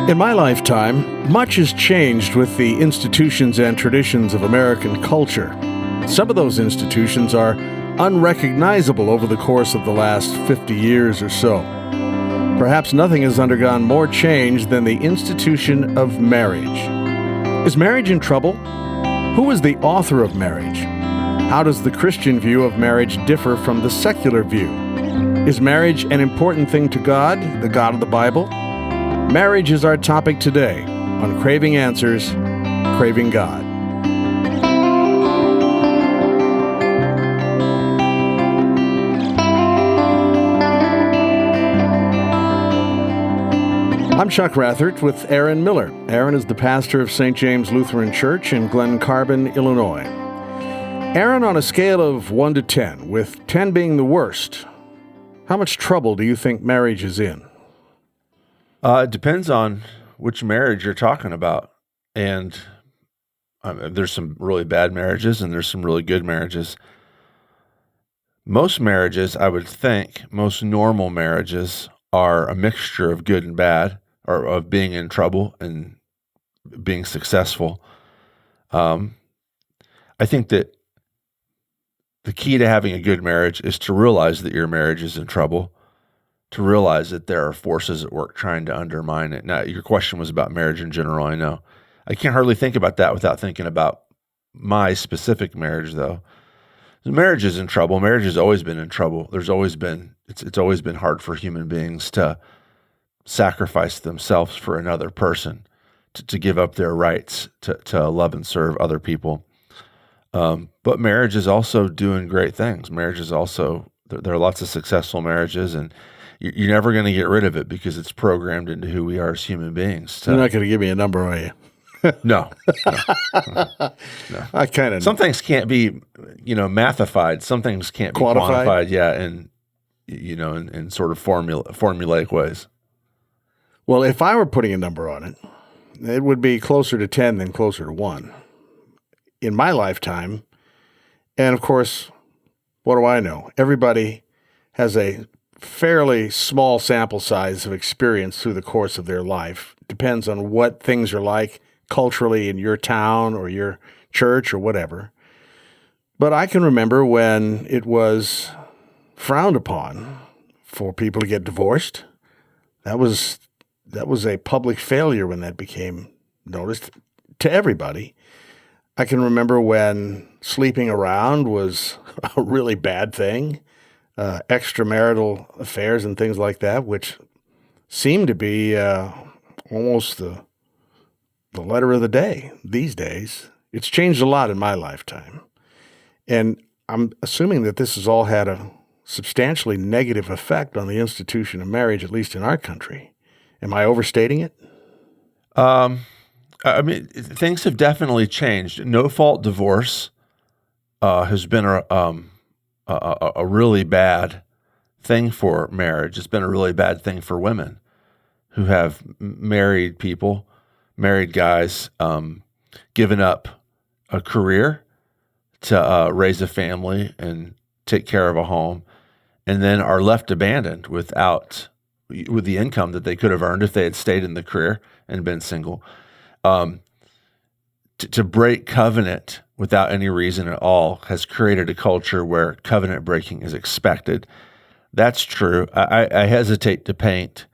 In my lifetime, much has changed with the institutions and traditions of American culture. Some of those institutions are unrecognizable over the course of the last 50 years or so. Perhaps nothing has undergone more change than the institution of marriage. Is marriage in trouble? Who is the author of marriage? How does the Christian view of marriage differ from the secular view? Is marriage an important thing to God, the God of the Bible? Marriage is our topic today on Craving Answers, Craving God. I'm Chuck Rathert with Aaron Miller. Aaron is the pastor of St. James Lutheran Church in Glen Carbon, Illinois. Aaron, on a scale of 1 to 10, with 10 being the worst, how much trouble do you think marriage is in? It depends on which marriage you're talking about. And there's some really bad marriages and there's some really good marriages. Most marriages, I would think, most normal marriages are a mixture of good and bad, or of being in trouble and being successful. I think that the key to having a good marriage is to realize that your marriage is in trouble, to realize that there are forces at work trying to undermine it. Now, your question was about marriage in general, I know. I can't hardly think about that without thinking about my specific marriage, though. The marriage is in trouble. Marriage has always been in trouble. It's always been hard for human beings to sacrifice themselves for another person, to give up their rights, to love and serve other people. But marriage is also doing great things. Marriage is also, there are lots of successful marriages, and you're never going to get rid of it because it's programmed into who we are as human beings. You're not going to give me a number, are you? No. I kind of. Some things can't be, mathified. Some things can't be quantified. Yeah, in sort of formulaic ways. Well, if I were putting a number on it, it would be closer to 10 than closer to 1. In my lifetime, and of course, what do I know? Everybody has a fairly small sample size of experience through the course of their life. Depends on what things are like culturally in your town or your church or whatever. But I can remember when it was frowned upon for people to get divorced. That was a public failure when that became noticed to everybody. I can remember when sleeping around was a really bad thing. Extramarital affairs and things like that, which seem to be almost the letter of the day these days. It's changed a lot in my lifetime. And I'm assuming that this has all had a substantially negative effect on the institution of marriage, at least in our country. Am I overstating it? Things have definitely changed. No-fault divorce has been a really bad thing for marriage. It's been a really bad thing for women who have married guys, given up a career to raise a family and take care of a home, and then are left abandoned with the income that they could have earned if they had stayed in the career and been single. To break covenant without any reason at all has created a culture where covenant breaking is expected. That's true. I hesitate to paint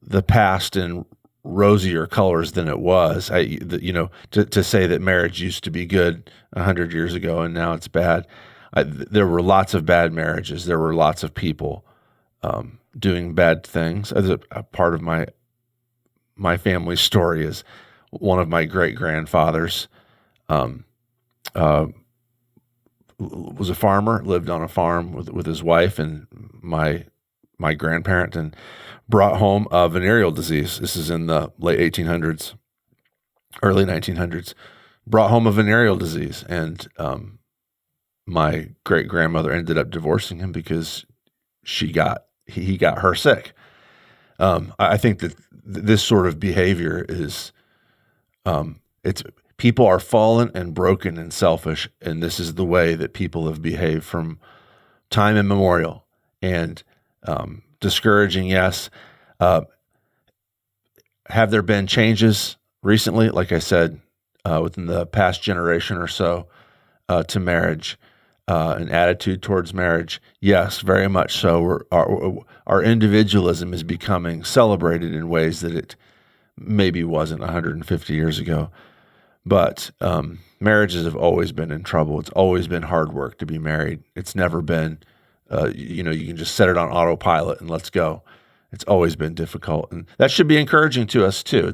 the past in rosier colors than it was. To say that marriage used to be good 100 years ago and now it's bad. There were lots of bad marriages. There were lots of people doing bad things. As a part of my family story is one of my great-grandfathers was a farmer, lived on a farm with his wife and my grandparent, and brought home a venereal disease. This is in the late 1800s, early 1900s. Brought home a venereal disease, and my great-grandmother ended up divorcing him because he got her sick. I think that this sort of behavior is people are fallen and broken and selfish, and this is the way that people have behaved from time immemorial. And discouraging, yes. have there been changes recently? Like I said, within the past generation or so, to marriage, an attitude towards marriage? Yes, very much so. Our individualism is becoming celebrated in ways that it maybe wasn't 150 years ago. But marriages have always been in trouble. It's always been hard work to be married. It's never been, you can just set it on autopilot and let's go. It's always been difficult, and that should be encouraging to us too.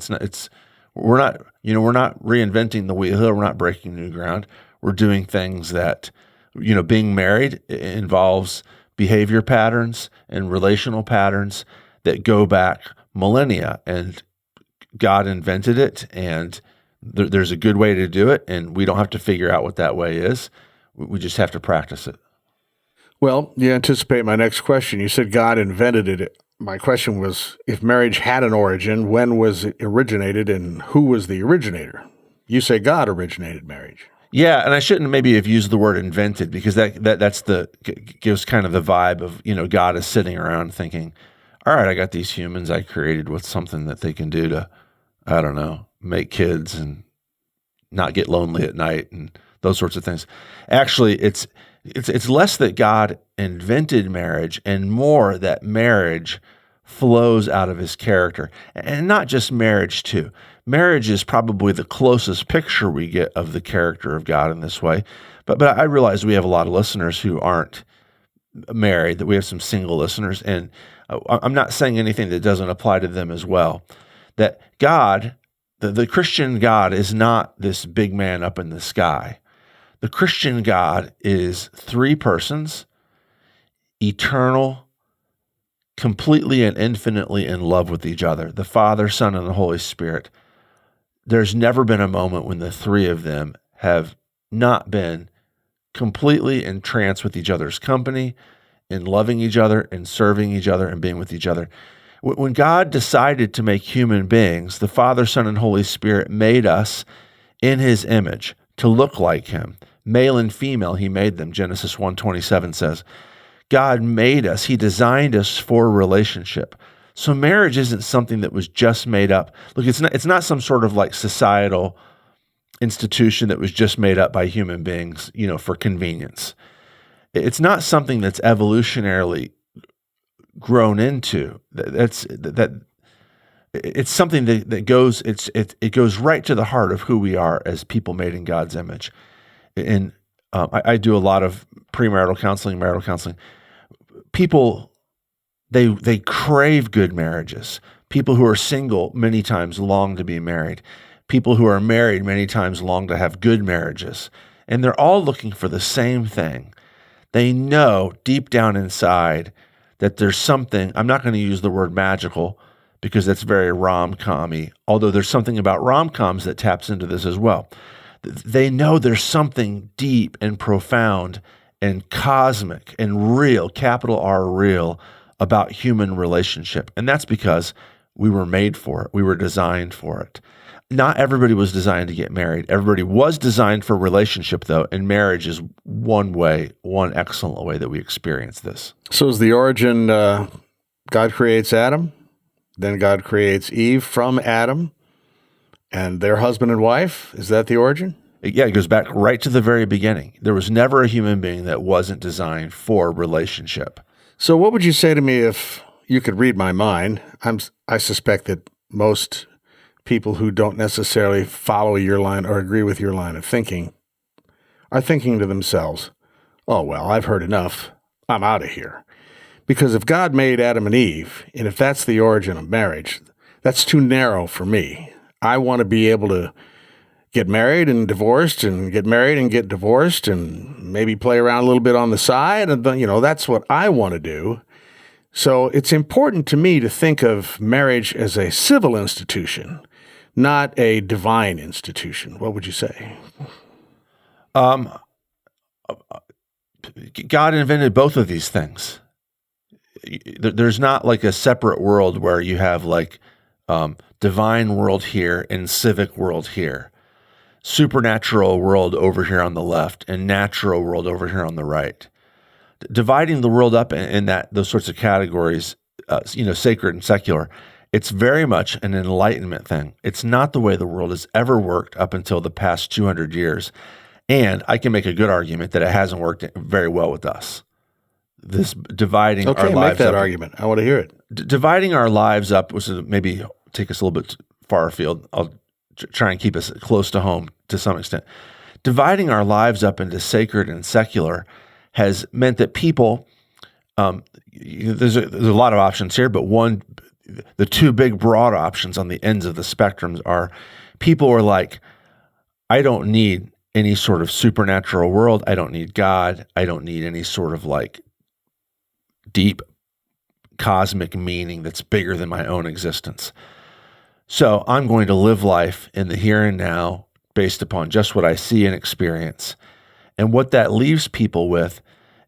We're not reinventing the wheel. We're not breaking new ground. We're doing things that, being married involves behavior patterns and relational patterns that go back millennia, and God invented it, and there's a good way to do it, and we don't have to figure out what that way is. We just have to practice it. Well, you anticipate my next question. You said God invented it. My question was, if marriage had an origin, when was it originated, and who was the originator? You say God originated marriage. Yeah, and I shouldn't maybe have used the word invented, because that's gives kind of the vibe of, God is sitting around thinking, all right, I got these humans I created with something that they can do to, I don't know, make kids and not get lonely at night and those sorts of things. Actually, it's less that God invented marriage and more that marriage flows out of his character. And not just marriage too. Marriage is probably the closest picture we get of the character of God in this way. But I realize we have a lot of listeners who aren't married, that we have some single listeners, and I'm not saying anything that doesn't apply to them as well. That God, the Christian God, is not this big man up in the sky. The Christian God is three persons, eternal, completely and infinitely in love with each other, the Father, Son, and the Holy Spirit. There's never been a moment when the three of them have not been completely entranced with each other's company, in loving each other, and serving each other, and being with each other. When God decided to make human beings, the Father, Son, and Holy Spirit made us in his image to look like him. Male and female, he made them. Genesis 1:27 says, God made us. He designed us for relationship. So marriage isn't something that was just made up. Look, it's not some sort of like societal institution that was just made up by human beings, for convenience. It's not something that's evolutionarily grown into. It's something that goes. It goes right to the heart of who we are as people made in God's image. And I do a lot of premarital counseling, marital counseling. People, they crave good marriages. People who are single many times long to be married. People who are married many times long to have good marriages. And they're all looking for the same thing. They know deep down inside that there's something, I'm not going to use the word magical because that's very rom-com-y, although there's something about rom-coms that taps into this as well. They know there's something deep and profound and cosmic and real, capital R real, about human relationship. And that's because we were made for it. We were designed for it. Not everybody was designed to get married. Everybody was designed for relationship, though, and marriage is one excellent way that we experience this. So is the origin, God creates Adam, then God creates Eve from Adam, and their husband and wife? Is that the origin? Yeah, it goes back right to the very beginning. There was never a human being that wasn't designed for relationship. So what would you say to me if you could read my mind? I suspect that most people who don't necessarily follow your line or agree with your line of thinking are thinking to themselves, oh, well, I've heard enough. I'm out of here. Because if God made Adam and Eve, and if that's the origin of marriage, that's too narrow for me. I want to be able to get married and divorced and get married and get divorced and maybe play around a little bit on the side. And, that's what I want to do. So it's important to me to think of marriage as a civil institution, not a divine institution. What would you say? God invented both of these things. There's not like a separate world where you have like divine world here and civic world here, supernatural world over here on the left, and natural world over here on the right. Dividing the world up in those sorts of categories, sacred and secular, It's very much an enlightenment thing. It's not the way the world has ever worked up until the past 200 years. And I can make a good argument that it hasn't worked very well with us. This dividing our lives up. Okay, make that argument. I want to hear it. Dividing our lives up, which is maybe take us a little bit far afield. I'll try and keep us close to home to some extent. Dividing our lives up into sacred and secular has meant that people, there's a lot of options here, but the two big broad options on the ends of the spectrums are people are like, I don't need any sort of supernatural world. I don't need God. I don't need any sort of like deep cosmic meaning that's bigger than my own existence. So I'm going to live life in the here and now based upon just what I see and experience. And what that leaves people with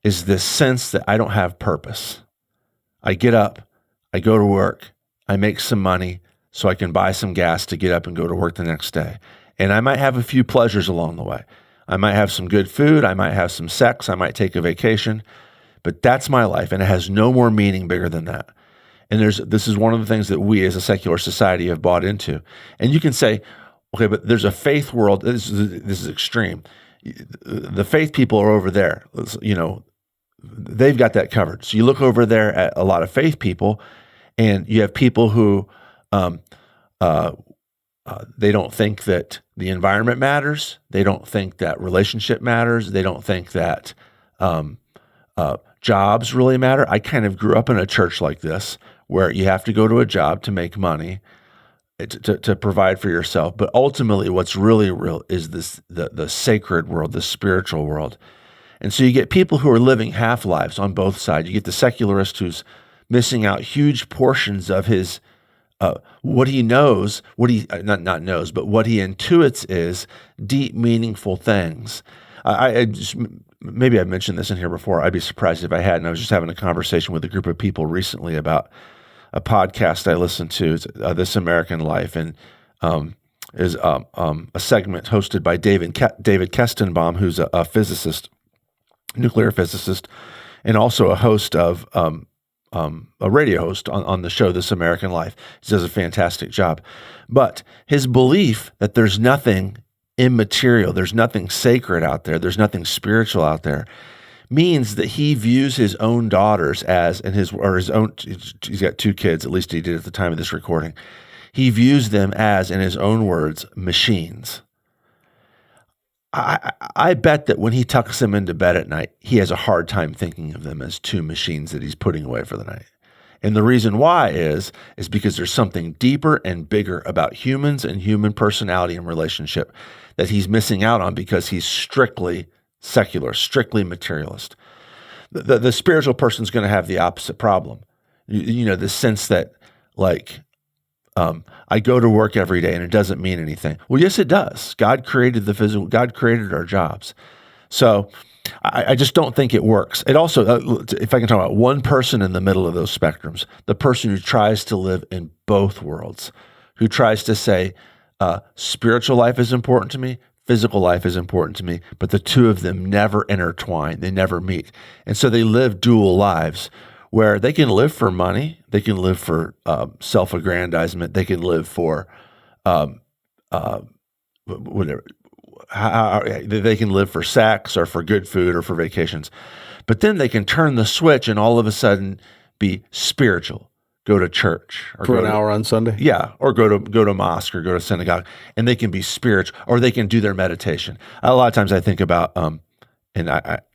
is this sense that I don't have purpose. I get up, I go to work, I make some money so I can buy some gas to get up and go to work the next day. And I might have a few pleasures along the way. I might have some good food, I might have some sex, I might take a vacation, but that's my life, and it has no more meaning bigger than that. And this is one of the things that we as a secular society have bought into. And you can say, okay, but there's a faith world. This is extreme. The faith people are over there. They've got that covered. So you look over there at a lot of faith people, and you have people who they don't think that the environment matters. They don't think that relationship matters. They don't think that jobs really matter. I kind of grew up in a church like this, where you have to go to a job to make money, to provide for yourself. But ultimately, what's really real is the sacred world, the spiritual world. And so you get people who are living half lives on both sides. You get the secularist who's missing out huge portions of his what he knows, what he not knows, but what he intuits is deep, meaningful things. I just, maybe I've mentioned this in here before. I'd be surprised if I hadn't. I was just having a conversation with a group of people recently about a podcast I listened to, This American Life, and is a segment hosted by David Kestenbaum, who's a physicist, nuclear physicist, and also a host of a radio host on the show This American Life. He does a fantastic job. But his belief that there's nothing immaterial, there's nothing sacred out there, there's nothing spiritual out there, means that he views his own daughters as, he's got two kids, at least he did at the time of this recording. He views them as, in his own words, machines. I bet that when he tucks them into bed at night, he has a hard time thinking of them as two machines that he's putting away for the night. And the reason why is because there's something deeper and bigger about humans and human personality and relationship that he's missing out on because he's strictly secular, strictly materialist. The spiritual person's going to have the opposite problem. The sense that, like, I go to work every day and it doesn't mean anything. Well, yes, it does. God created the physical. God created our jobs. So I just don't think it works. It also, if I can talk about one person in the middle of those spectrums, the person who tries to live in both worlds, who tries to say, spiritual life is important to me, physical life is important to me, but the two of them never intertwine. They never meet. And so they live dual lives where they can live for money, they can live for self-aggrandizement, they can live for whatever. They can live for sex or for good food or for vacations. But then they can turn the switch and all of a sudden be spiritual, go to church. Or for an hour on Sunday? Yeah, or go to mosque or go to synagogue, and they can be spiritual, or they can do their meditation. A lot of times I think about,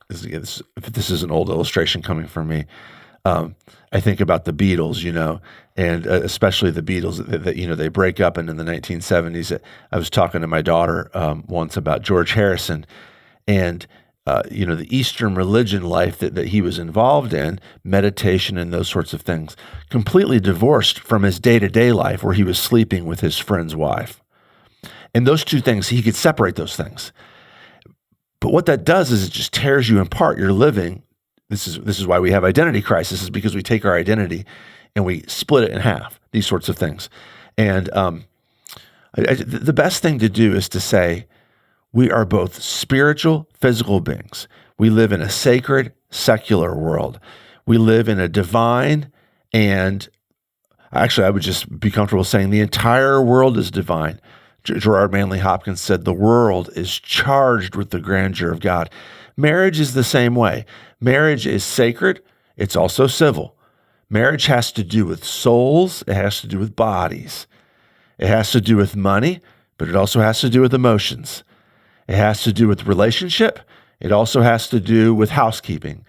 this is an old illustration coming from me, I think about the Beatles, and especially the Beatles that they break up, and in the 1970s, I was talking to my daughter once about George Harrison and the Eastern religion life that he was involved in, meditation and those sorts of things, completely divorced from his day-to-day life where he was sleeping with his friend's wife. And those two things, he could separate those things. But what that does is it just tears you apart. You're living. This is why we have identity crisis, is because we take our identity and we split it in half, these sorts of things. And the best thing to do is to say, we are both spiritual, physical beings. We live in a sacred, secular world. We live in a divine and Actually, I would just be comfortable saying the entire world is divine. Gerard Manley Hopkins said the world is charged with the grandeur of God. Marriage is the same way. Marriage is sacred. It's also civil. Marriage has to do with souls. It has to do with bodies. It has to do with money, but it also has to do with emotions. It has to do with relationship. It also has to do with housekeeping.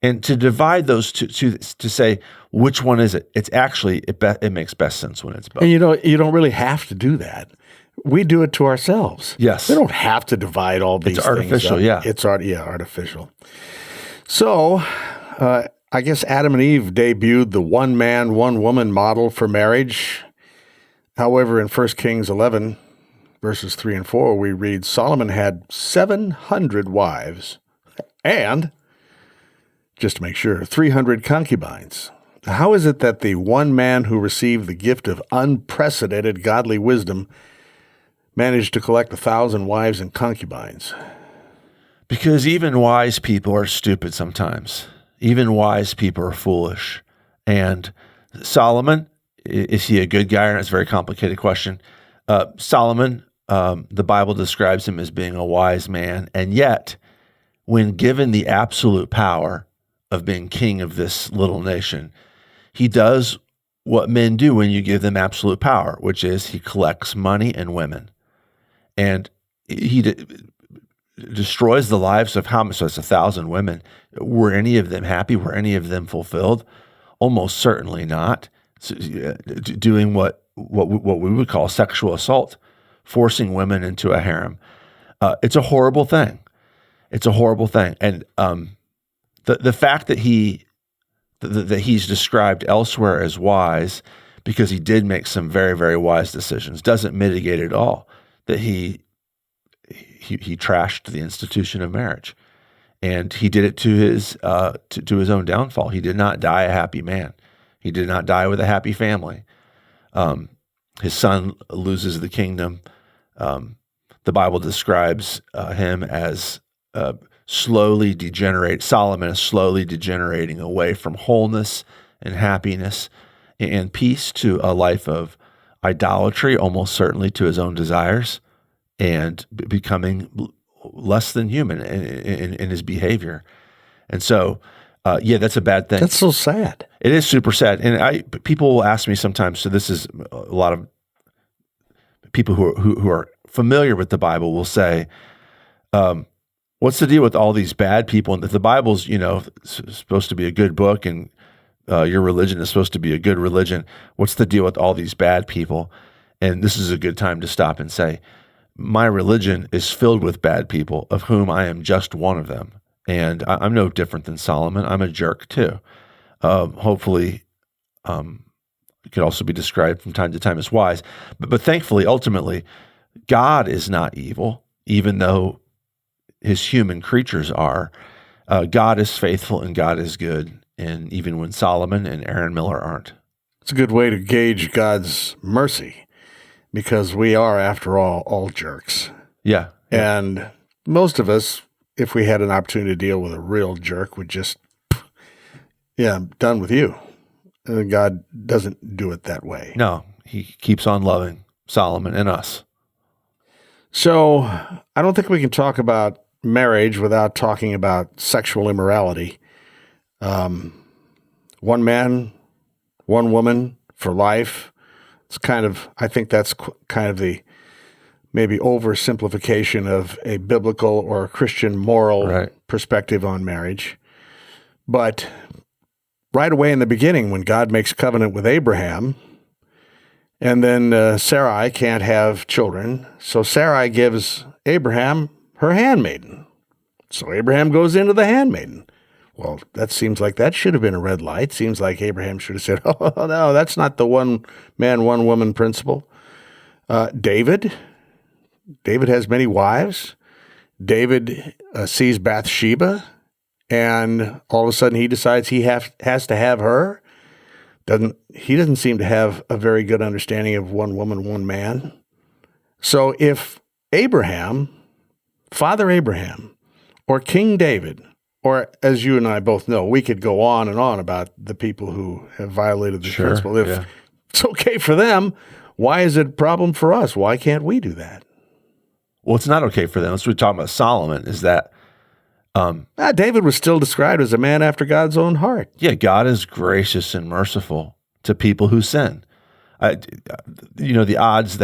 And to divide those two, to say which one is it, it's actually, it makes best sense when it's both. And you don't really have to do that. We do it to ourselves. Yes. We don't have to divide all these It's artificial, things up. yeah. It's artificial. So I guess Adam and Eve debuted the one man, one woman model for marriage. However, in 1 Kings 11, verses 3 and 4, we read Solomon had 700 wives and, just to make sure, 300 concubines. How is it that the one man who received the gift of unprecedented godly wisdom managed to collect 1,000 wives and concubines? Because even wise people are stupid sometimes. Even wise people are foolish. And Solomon, is he a good guy? And it's a very complicated question. Solomon, the Bible describes him as being a wise man. And yet, when given the absolute power of being king of this little nation, he does what men do when you give them absolute power, which is he collects money and women. And he destroys the lives of how much? So it's 1,000 women. Were any of them happy? Were any of them fulfilled? Almost certainly not. So, doing what we would call sexual assault, forcing women into a harem. It's a horrible thing. It's a horrible thing. And the fact that he's described elsewhere as wise, because he did make some very, very wise decisions, doesn't mitigate at all that he trashed the institution of marriage, and he did it to his own downfall. He did not die a happy man. He did not die with a happy family. His son loses the kingdom. The Bible describes him as slowly degenerate. Solomon is slowly degenerating away from wholeness and happiness and peace to a life of idolatry, almost certainly to his own desires, and becoming less than human in his behavior. And so, that's a bad thing. That's so sad. It is super sad. And people will ask me sometimes, so this is a lot of people who are familiar with the Bible will say, what's the deal with all these bad people? And the Bible's, supposed to be a good book, and your religion is supposed to be a good religion. What's the deal with all these bad people? And this is a good time to stop and say, my religion is filled with bad people, of whom I am just one of them. And I'm no different than Solomon. I'm a jerk too. Hopefully, it could also be described from time to time as wise. But thankfully, ultimately, God is not evil, even though his human creatures are. God is faithful and God is good. And even when Solomon and Aaron Miller aren't. It's a good way to gauge God's mercy, because we are, after all jerks. Yeah. And most of us, if we had an opportunity to deal with a real jerk, would just, I'm done with you. And God doesn't do it that way. No, he keeps on loving Solomon and us. So I don't think we can talk about marriage without talking about sexual immorality. One man, one woman for life. It's I think that's kind of the maybe oversimplification of a biblical or a Christian moral perspective on marriage. But right away in the beginning, when God makes covenant with Abraham, and then Sarai can't have children, so Sarai gives Abraham her handmaiden. So Abraham goes into the handmaiden. Well, that seems like that should have been a red light. Seems like Abraham should have said, oh, no, that's not the one man, one woman principle. David has many wives. David sees Bathsheba, and all of a sudden he decides he has to have her. He doesn't seem to have a very good understanding of one woman, one man. So if Father Abraham, or King David, or as you and I both know, we could go on and on about the people who have violated the principle. If It's okay for them. Why is it a problem for us? Why can't we do that? Well, it's not okay for them. That's what we're talking about Solomon, is that David was still described as a man after God's own heart. yeah, God is gracious and merciful to people who sin. The odds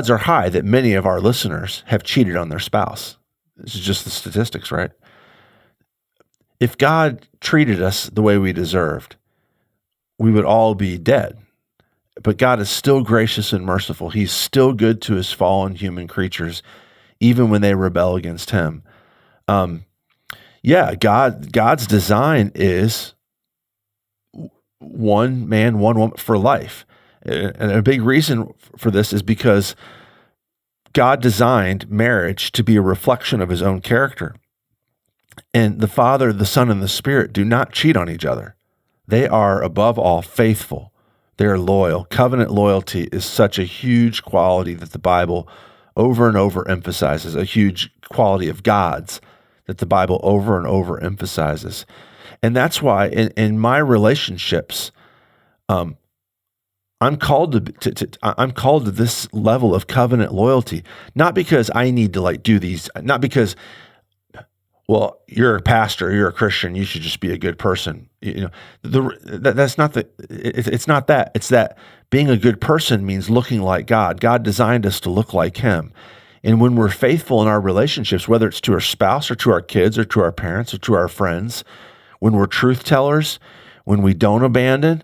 are high that many of our listeners have cheated on their spouse. This is just the statistics, right? If God treated us the way we deserved, we would all be dead. But God is still gracious and merciful. He's still good to his fallen human creatures, even when they rebel against him. God's design is one man, one woman for life. And a big reason for this is because God designed marriage to be a reflection of his own character. And the Father, the Son, and the Spirit do not cheat on each other. They are, above all, faithful. They are loyal. Covenant loyalty is such a huge quality that the Bible over and over emphasizes, a huge quality of God's that the Bible over and over emphasizes. And that's why in my relationships, I'm called to this level of covenant loyalty, not because I need to do these, not because, well, you're a pastor, you're a Christian, you should just be a good person. That's not it's not that. It's that being a good person means looking like God. God designed us to look like him. And when we're faithful in our relationships, whether it's to our spouse or to our kids or to our parents or to our friends, when we're truth tellers, when we don't abandon,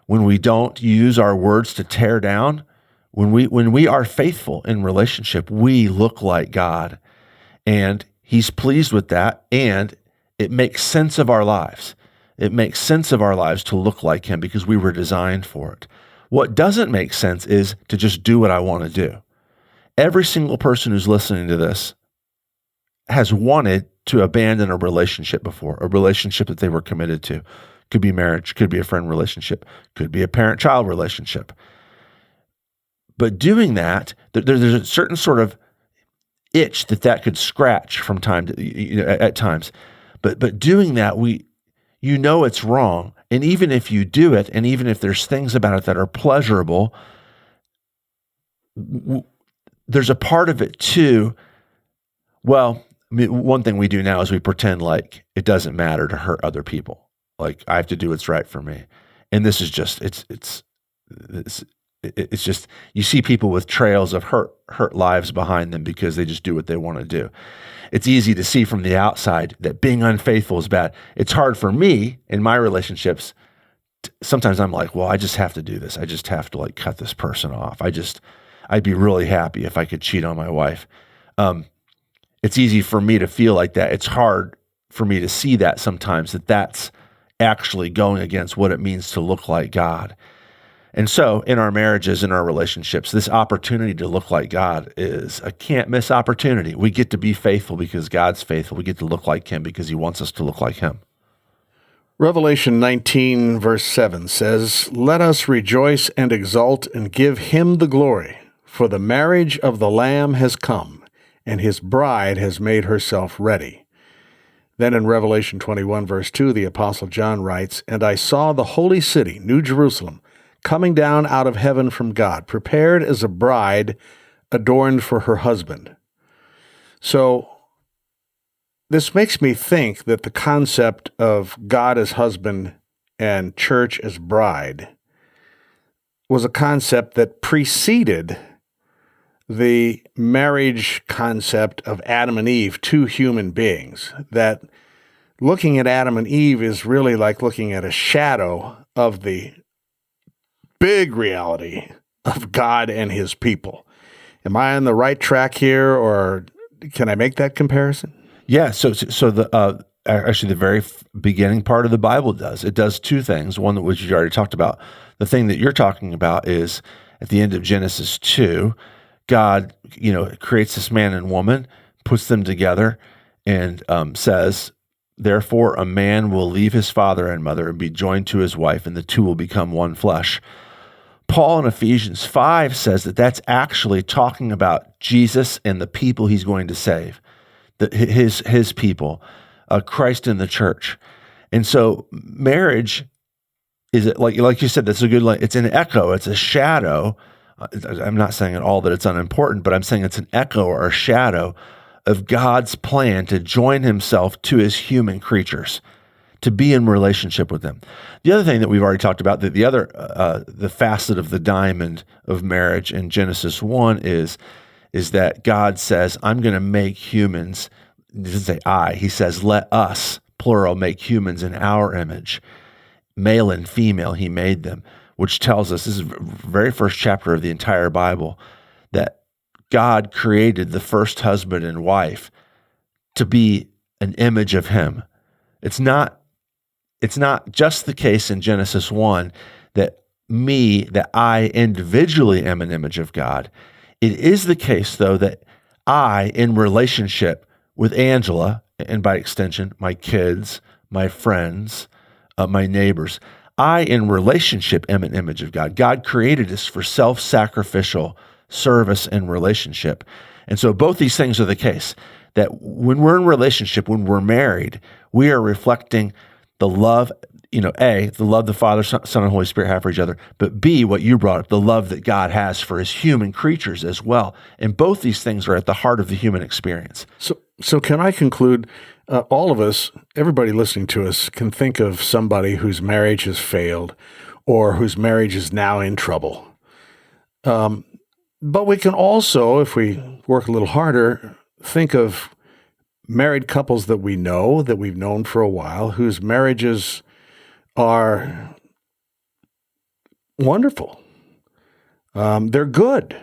when we don't use our words to tear down, when we are faithful in relationship, we look like God. And he's pleased with that, and it makes sense of our lives. It makes sense of our lives to look like him because we were designed for it. What doesn't make sense is to just do what I want to do. Every single person who's listening to this has wanted to abandon a relationship before, a relationship that they were committed to. Could be marriage, could be a friend relationship, could be a parent-child relationship. But doing that, there's a certain sort of itch that could scratch from time to, at times. But doing that, it's wrong. And even if you do it, and even if there's things about it that are pleasurable, there's a part of it too. Well, one thing we do now is we pretend like it doesn't matter to hurt other people. Like I have to do what's right for me. And this is just, it's just, you see people with trails of hurt lives behind them because they just do what they want to do. It's easy to see from the outside that being unfaithful is bad. It's hard for me in my relationships. Sometimes I'm like, well, I just have to do this. I just have to cut this person off. I'd be really happy if I could cheat on my wife. It's easy for me to feel like that. It's hard for me to see that sometimes, that's actually going against what it means to look like God. And so in our marriages, in our relationships, this opportunity to look like God is a can't miss opportunity. We get to be faithful because God's faithful. We get to look like him because he wants us to look like him. Revelation 19 verse 7 says, "Let us rejoice and exult and give him the glory, for the marriage of the Lamb has come, and his bride has made herself ready." Then in Revelation 21 verse 2, the Apostle John writes, "And I saw the holy city, New Jerusalem, coming down out of heaven from God, prepared as a bride adorned for her husband." So this makes me think that the concept of God as husband and church as bride was a concept that preceded the marriage concept of Adam and Eve, two human beings, that looking at Adam and Eve is really like looking at a shadow of the big reality of God and his people. Am I on the right track here, or can I make that comparison? Yeah, so the actually the very beginning part of the Bible does. It does two things. One which you already talked about. The thing that you're talking about is at the end of Genesis 2, God, creates this man and woman, puts them together, and says, "Therefore a man will leave his father and mother and be joined to his wife, and the two will become one flesh." Paul in Ephesians 5 says that that's actually talking about Jesus and the people he's going to save, his people, Christ in the church. And so marriage is it like you said, that's a good line. It's an echo. It's a shadow. I'm not saying at all that it's unimportant, but I'm saying it's an echo or a shadow of God's plan to join himself to his human creatures, to be in relationship with them. The other thing that we've already talked about, the facet of the diamond of marriage in Genesis 1 is that God says, I'm going to make humans, he doesn't say I, he says, let us, plural, make humans in our image. Male and female, he made them, which tells us, this is the very first chapter of the entire Bible, that God created the first husband and wife to be an image of him. It's not just the case in Genesis 1 that I individually am an image of God. It is the case, though, that I, in relationship with Angela, and by extension, my kids, my friends, my neighbors, I, in relationship, am an image of God. God created us for self-sacrificial service and relationship. And so both these things are the case, that when we're in relationship, when we're married, we are reflecting the love, A, the love the Father, Son, and Holy Spirit have for each other, but B, what you brought up, the love that God has for his human creatures as well. And both these things are at the heart of the human experience. So can I conclude, all of us, everybody listening to us, can think of somebody whose marriage has failed or whose marriage is now in trouble. But we can also, if we work a little harder, think of married couples that we know, that we've known for a while, whose marriages are wonderful. They're good.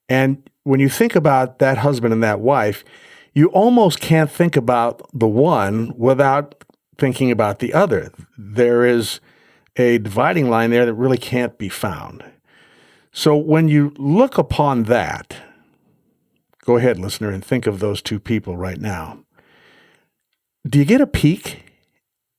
And when you think about that husband and that wife, you almost can't think about the one without thinking about the other. There is a dividing line there that really can't be found. So when you look upon that, go ahead, listener, and think of those two people right now. Do you get a peek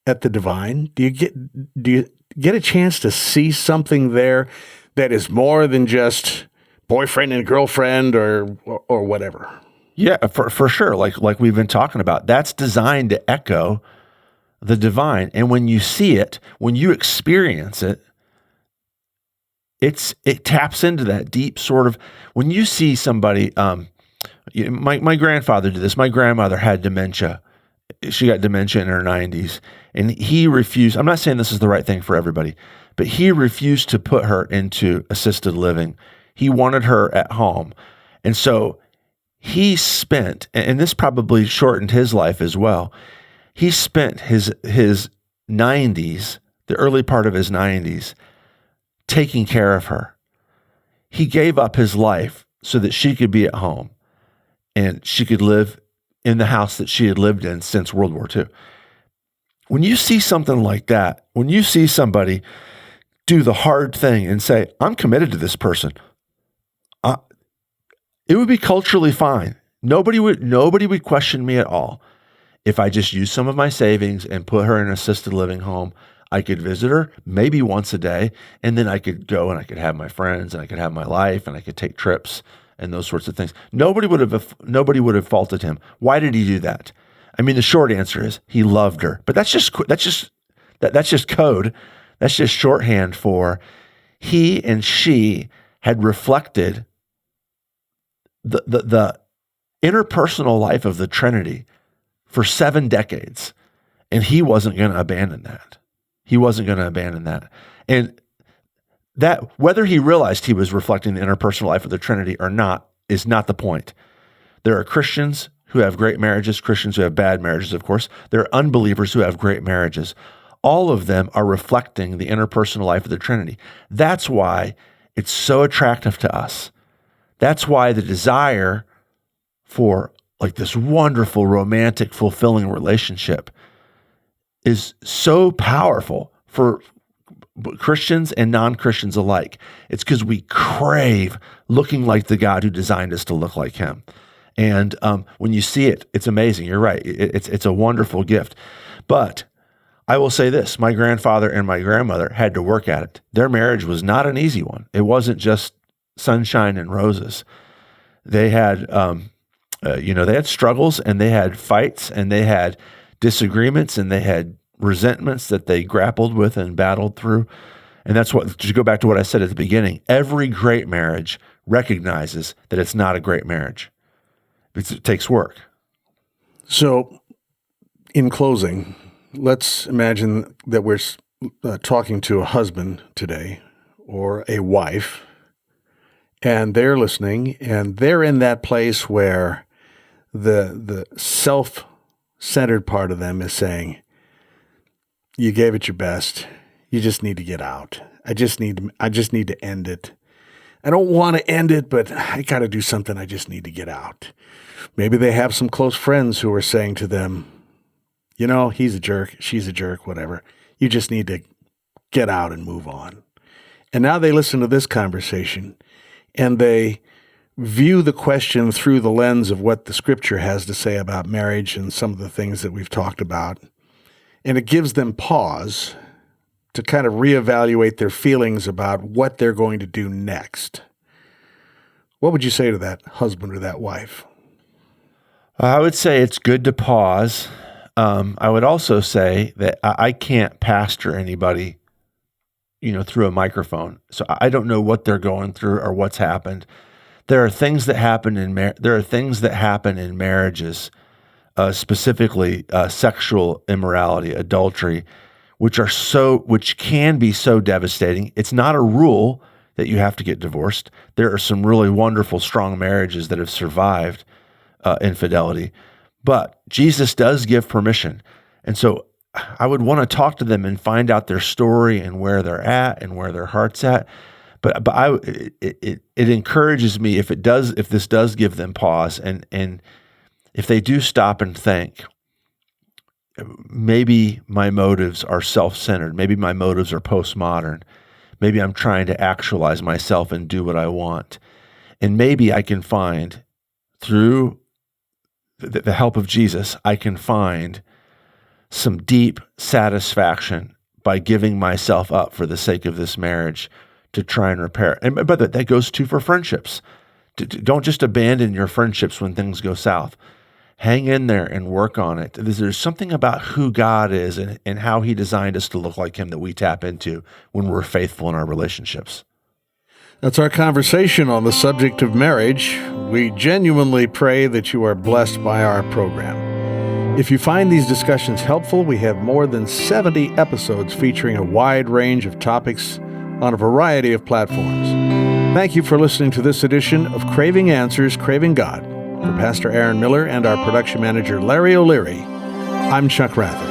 at the divine? Do you get a chance to see something there that is more than just boyfriend and girlfriend or whatever? Yeah, for sure. Like we've been talking about, that's designed to echo the divine. And when you see it, when you experience it, it taps into that deep sort of, when you see somebody, my grandfather did this. My grandmother had dementia. She got dementia in her 90s, and he refused. I'm not saying this is the right thing for everybody, but he refused to put her into assisted living. He wanted her at home. And so he spent, and this probably shortened his life as well, he spent his 90s, the early part of his 90s, taking care of her. He gave up his life so that she could be at home and she could live in the house that she had lived in since World War II. When you see something like that, when you see somebody do the hard thing and say, I'm committed to this person, it would be culturally fine. Nobody would question me at all. If I just used some of my savings and put her in an assisted living home, I could visit her maybe once a day, and then I could go and I could have my friends and I could have my life and I could take trips and those sorts of things. Nobody would have faulted him. Why did he do that? I mean, the short answer is he loved her. But that's just code. That's just shorthand for he and she had reflected the interpersonal life of the Trinity for 7 decades, and he wasn't going to abandon that. And that, whether he realized he was reflecting the interpersonal life of the Trinity or not, is not the point. There are Christians who have great marriages, Christians who have bad marriages, of course. There are unbelievers who have great marriages. All of them are reflecting the interpersonal life of the Trinity. That's why it's so attractive to us. That's why the desire for like this wonderful, romantic, fulfilling relationship is so powerful for Christians and non-Christians alike. It's because we crave looking like the God who designed us to look like him. And when you see it, it's amazing. You're right. It's a wonderful gift. But I will say this, my grandfather and my grandmother had to work at it. Their marriage was not an easy one. It wasn't just sunshine and roses. They had, they had struggles and they had fights and they had disagreements and they had resentments that they grappled with and battled through. And that's what, to go back to what I said at the beginning, every great marriage recognizes that it's not a great marriage. It takes work. So, in closing, let's imagine that we're talking to a husband today or a wife, and they're listening, and they're in that place where the self-centered part of them is saying, you gave it your best. You just need to get out. I just need to end it. I don't want to end it, but I got to do something. I just need to get out. Maybe they have some close friends who are saying to them, you know, he's a jerk, she's a jerk, whatever. You just need to get out and move on. And now they listen to this conversation and they view the question through the lens of what the scripture has to say about marriage and some of the things that we've talked about. And it gives them pause to kind of reevaluate their feelings about what they're going to do next. What would you say to that husband or that wife? I would say it's good to pause. I would also say that I can't pastor anybody, through a microphone. So I don't know what they're going through or what's happened. There are things that happen in marriages, specifically sexual immorality, adultery, which can be so devastating. It's not a rule that you have to get divorced. There are some really wonderful, strong marriages that have survived infidelity, but Jesus does give permission. And so I would want to talk to them and find out their story and where they're at and where their heart's at. But it encourages me if this does give them pause and if they do stop and think, maybe my motives are self-centered. Maybe my motives are postmodern. Maybe I'm trying to actualize myself and do what I want. And maybe I can find, through the help of Jesus, I can find some deep satisfaction by giving myself up for the sake of this marriage to try and repair it. But that goes too for friendships. Don't just abandon your friendships when things go south. Hang in there and work on it. There's something about who God is and how he designed us to look like him that we tap into when we're faithful in our relationships. That's our conversation on the subject of marriage. We genuinely pray that you are blessed by our program. If you find these discussions helpful, we have more than 70 episodes featuring a wide range of topics on a variety of platforms. Thank you for listening to this edition of Craving Answers, Craving God. For Pastor Aaron Miller and our production manager, Larry O'Leary, I'm Chuck Rather.